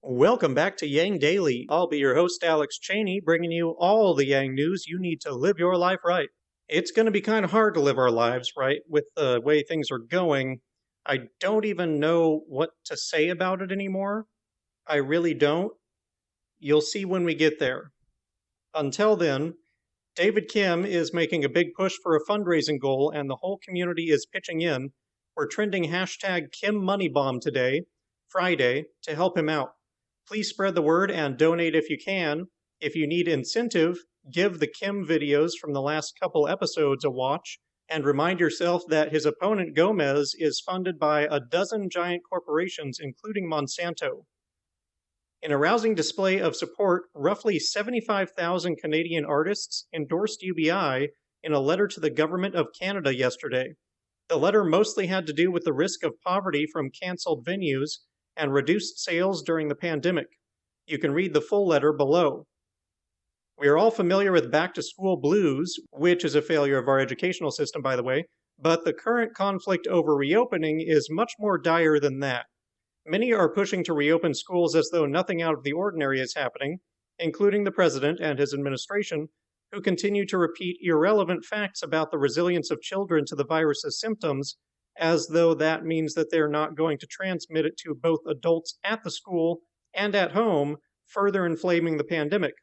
Welcome back to Yang Daily. I'll be your host, Alex Cheney, bringing you all the Yang news you need to live your life right. It's going to be kind of hard to live our lives right with the way things are going. I don't even know what to say about it anymore. I really don't. You'll see when we get there. Until then, David Kim is making a big push for a fundraising goal, and the whole community is pitching in. We're trending hashtag KimMoneyBomb today, Friday, to help him out. Please spread the word and donate if you can. If you need incentive, give the Kim videos from the last couple episodes a watch, and remind yourself that his opponent Gomez is funded by a dozen giant corporations, including Monsanto. In a rousing display of support, roughly 75,000 Canadian artists endorsed UBI in a letter to the Government of Canada yesterday. The letter mostly had to do with the risk of poverty from cancelled venues and reduced sales during the pandemic. You can read the full letter below. We are all familiar with back-to-school blues, which is a failure of our educational system, by the way, but the current conflict over reopening is much more dire than that. Many are pushing to reopen schools as though nothing out of the ordinary is happening, including the president and his administration, who continue to repeat irrelevant facts about the resilience of children to the virus's symptoms, as though that means that they're not going to transmit it to both adults at the school and at home, further inflaming the pandemic.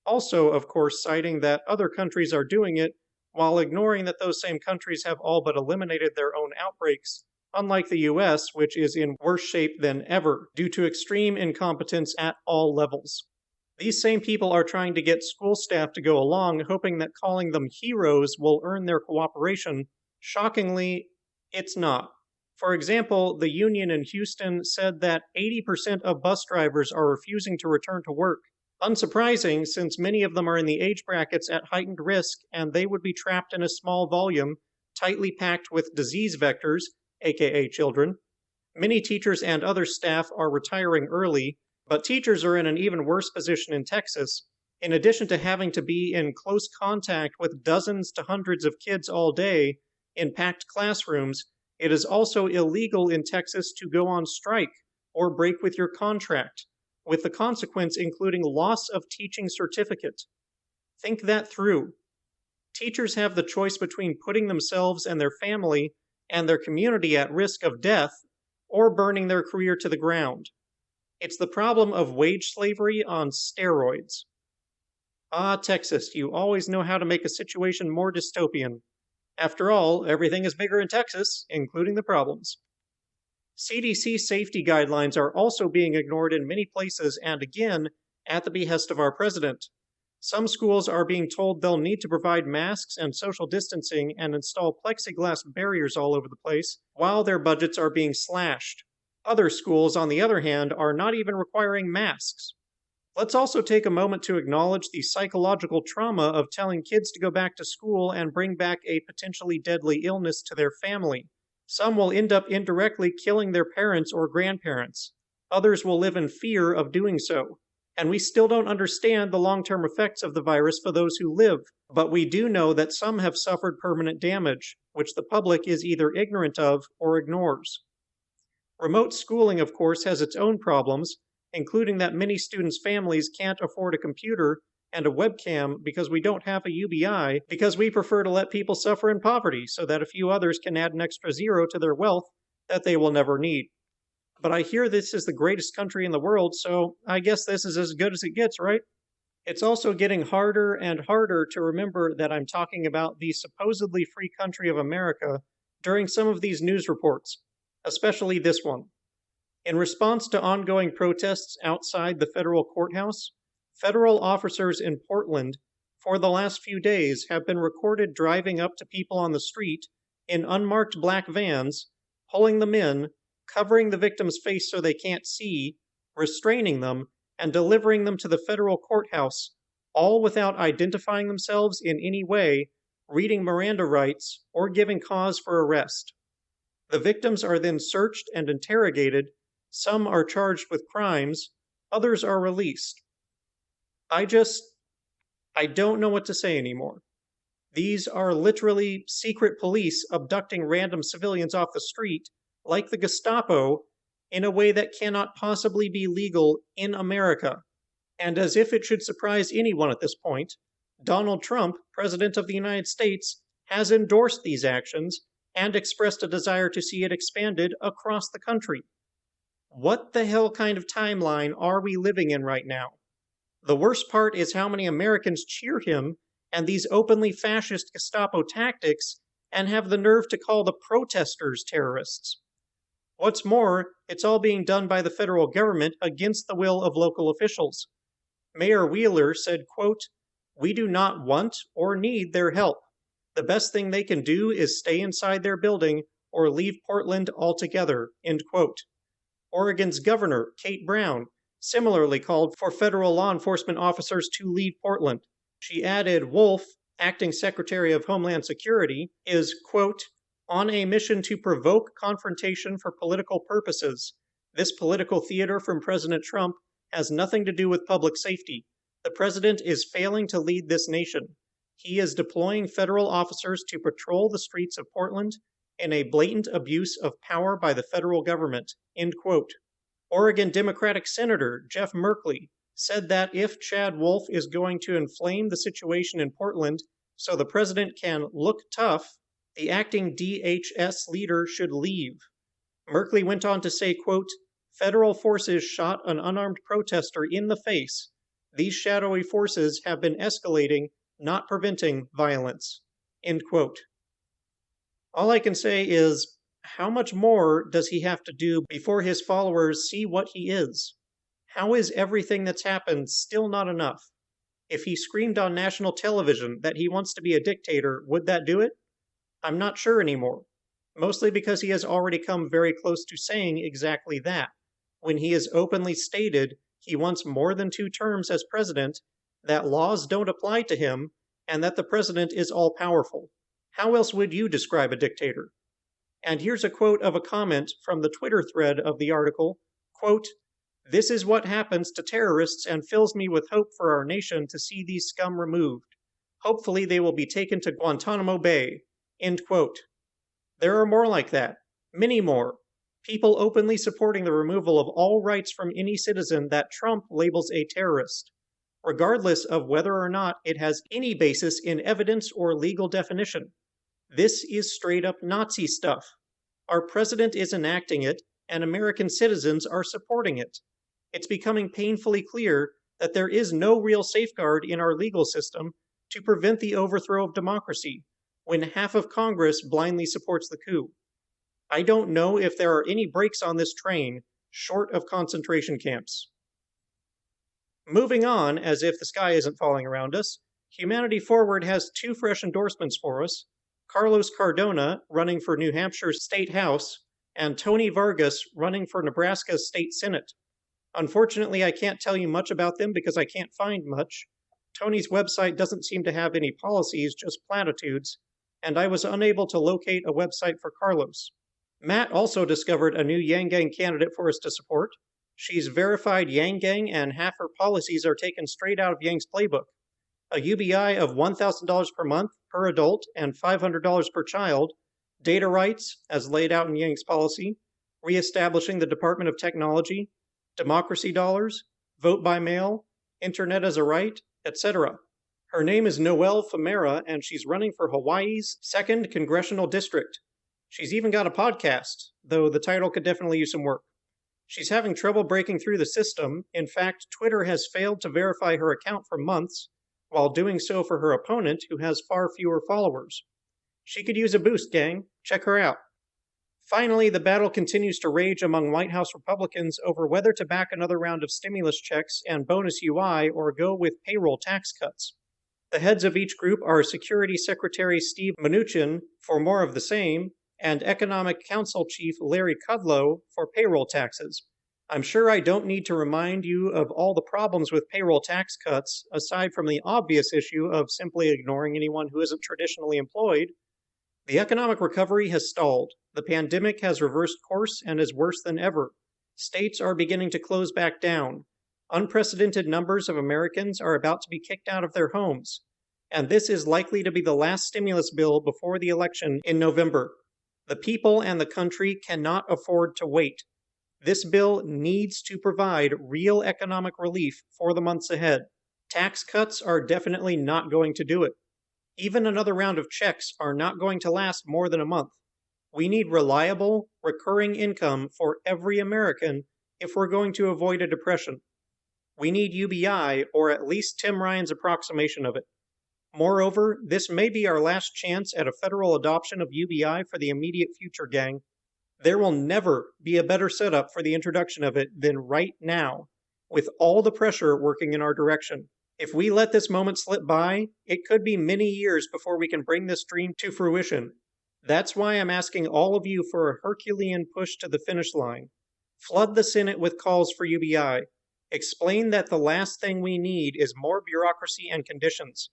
Also, of course, citing that other countries are doing it, while ignoring that those same countries have all but eliminated their own outbreaks, unlike the US, which is in worse shape than ever due to extreme incompetence at all levels. These same people are trying to get school staff to go along, hoping that calling them heroes will earn their cooperation. Shockingly, it's not. For example, the union in Houston said that 80% of bus drivers are refusing to return to work. Unsurprising, since many of them are in the age brackets at heightened risk and they would be trapped in a small volume, tightly packed with disease vectors, aka children. Many teachers and other staff are retiring early, but teachers are in an even worse position in Texas. In addition to having to be in close contact with dozens to hundreds of kids all day, in packed classrooms, it is also illegal in Texas to go on strike or break with your contract, with the consequence including loss of teaching certificate. Think that through. Teachers have the choice between putting themselves and their family and their community at risk of death or burning their career to the ground. It's the problem of wage slavery on steroids. Ah, Texas, you always know how to make a situation more dystopian. After all, everything is bigger in Texas, including the problems. CDC safety guidelines are also being ignored in many places and again, at the behest of our president. Some schools are being told they'll need to provide masks and social distancing and install plexiglass barriers all over the place, while their budgets are being slashed. Other schools, on the other hand, are not even requiring masks. Let's also take a moment to acknowledge the psychological trauma of telling kids to go back to school and bring back a potentially deadly illness to their family. Some will end up indirectly killing their parents or grandparents. Others will live in fear of doing so. And we still don't understand the long-term effects of the virus for those who live, but we do know that some have suffered permanent damage, which the public is either ignorant of or ignores. Remote schooling, of course, has its own problems, including that many students' families can't afford a computer and a webcam because we don't have a UBI, because we prefer to let people suffer in poverty so that a few others can add an extra zero to their wealth that they will never need. But I hear this is the greatest country in the world, so I guess this is as good as it gets, right? It's also getting harder and harder to remember that I'm talking about the supposedly free country of America during some of these news reports, especially this one. In response to ongoing protests outside the federal courthouse, federal officers in Portland for the last few days have been recorded driving up to people on the street in unmarked black vans, pulling them in, covering the victim's face so they can't see, restraining them, and delivering them to the federal courthouse, all without identifying themselves in any way, reading Miranda rights, or giving cause for arrest. The victims are then searched and interrogated. Some are charged with crimes, others are released. I don't know what to say anymore. These are literally secret police abducting random civilians off the street, like the Gestapo, in a way that cannot possibly be legal in America. And as if it should surprise anyone at this point, Donald Trump, President of the United States, has endorsed these actions and expressed a desire to see it expanded across the country. What the hell kind of timeline are we living in right now? The worst part is how many Americans cheer him and these openly fascist Gestapo tactics and have the nerve to call the protesters terrorists. What's more, it's all being done by the federal government against the will of local officials. Mayor Wheeler said, quote, "We do not want or need their help. The best thing they can do is stay inside their building or leave Portland altogether," end quote. Oregon's Governor, Kate Brown, similarly called for federal law enforcement officers to leave Portland. She added Wolf, acting Secretary of Homeland Security, is, quote, "on a mission to provoke confrontation for political purposes. This political theater from President Trump has nothing to do with public safety. The president is failing to lead this nation. He is deploying federal officers to patrol the streets of Portland in a blatant abuse of power by the federal government," end quote. Oregon Democratic Senator Jeff Merkley said that if Chad Wolf is going to inflame the situation in Portland so the president can look tough, the acting DHS leader should leave. Merkley went on to say, quote, "Federal forces shot an unarmed protester in the face. These shadowy forces have been escalating, not preventing violence," end quote. All I can say is, how much more does he have to do before his followers see what he is? How is everything that's happened still not enough? If he screamed on national television that he wants to be a dictator, would that do it? I'm not sure anymore, mostly because he has already come very close to saying exactly that, when he has openly stated he wants more than 2 terms as president, that laws don't apply to him, and that the president is all-powerful. How else would you describe a dictator? And here's a quote of a comment from the Twitter thread of the article, quote, "This is what happens to terrorists and fills me with hope for our nation to see these scum removed. Hopefully they will be taken to Guantanamo Bay," end quote. There are more like that, many more. People openly supporting the removal of all rights from any citizen that Trump labels a terrorist, regardless of whether or not it has any basis in evidence or legal definition. This is straight up Nazi stuff. Our president is enacting it, and American citizens are supporting it. It's becoming painfully clear that there is no real safeguard in our legal system to prevent the overthrow of democracy when half of Congress blindly supports the coup. I don't know if there are any brakes on this train short of concentration camps. Moving on, as if the sky isn't falling around us, Humanity Forward has 2 fresh endorsements for us: Carlos Cardona, running for New Hampshire's State House, and Tony Vargas, running for Nebraska's State Senate. Unfortunately, I can't tell you much about them because I can't find much. Tony's website doesn't seem to have any policies, just platitudes, and I was unable to locate a website for Carlos. Matt also discovered a new YangGang candidate for us to support. She's verified YangGang, and half her policies are taken straight out of Yang's playbook. A UBI of $1,000 per month per adult and $500 per child, data rights, as laid out in Yang's policy, reestablishing the Department of Technology, democracy dollars, vote by mail, internet as a right, etc. Her name is Noelle Famera, and she's running for Hawaii's 2nd Congressional District. She's even got a podcast, though the title could definitely use some work. She's having trouble breaking through the system. In fact, Twitter has failed to verify her account for months, while doing so for her opponent, who has far fewer followers. She could use a boost, gang. Check her out. Finally, the battle continues to rage among White House Republicans over whether to back another round of stimulus checks and bonus UI or go with payroll tax cuts. The heads of each group are Security Secretary Steve Mnuchin for more of the same, and Economic Council Chief Larry Kudlow for payroll taxes. I'm sure I don't need to remind you of all the problems with payroll tax cuts, aside from the obvious issue of simply ignoring anyone who isn't traditionally employed. The economic recovery has stalled. The pandemic has reversed course and is worse than ever. States are beginning to close back down. Unprecedented numbers of Americans are about to be kicked out of their homes. And this is likely to be the last stimulus bill before the election in November. The people and the country cannot afford to wait. This bill needs to provide real economic relief for the months ahead. Tax cuts are definitely not going to do it. Even another round of checks are not going to last more than a month. We need reliable, recurring income for every American if we're going to avoid a depression. We need UBI, or at least Tim Ryan's approximation of it. Moreover, this may be our last chance at a federal adoption of UBI for the immediate future, gang. There will never be a better setup for the introduction of it than right now, with all the pressure working in our direction. If we let this moment slip by, it could be many years before we can bring this dream to fruition. That's why I'm asking all of you for a Herculean push to the finish line. Flood the Senate with calls for UBI. Explain that the last thing we need is more bureaucracy and conditions.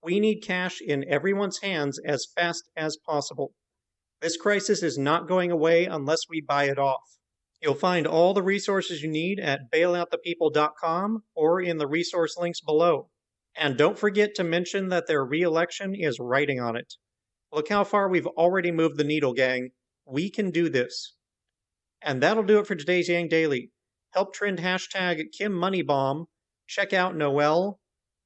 We need cash in everyone's hands as fast as possible. This crisis is not going away unless we buy it off. You'll find all the resources you need at bailoutthepeople.com or in the resource links below. And don't forget to mention that their re-election is writing on it. Look how far we've already moved the needle, gang. We can do this. And that'll do it for today's Yang Daily. Help trend hashtag KimMoneyBomb, check out Noel,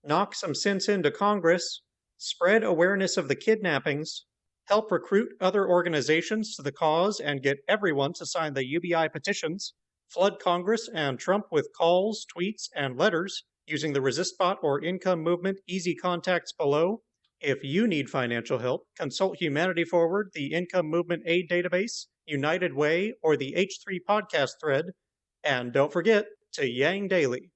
knock some sense into Congress, spread awareness of the kidnappings, help recruit other organizations to the cause and get everyone to sign the UBI petitions, flood Congress and Trump with calls, tweets, and letters using the ResistBot or Income Movement easy contacts below. If you need financial help, consult Humanity Forward, the Income Movement Aid Database, United Way, or the H3 podcast thread. And don't forget to Yang Daily.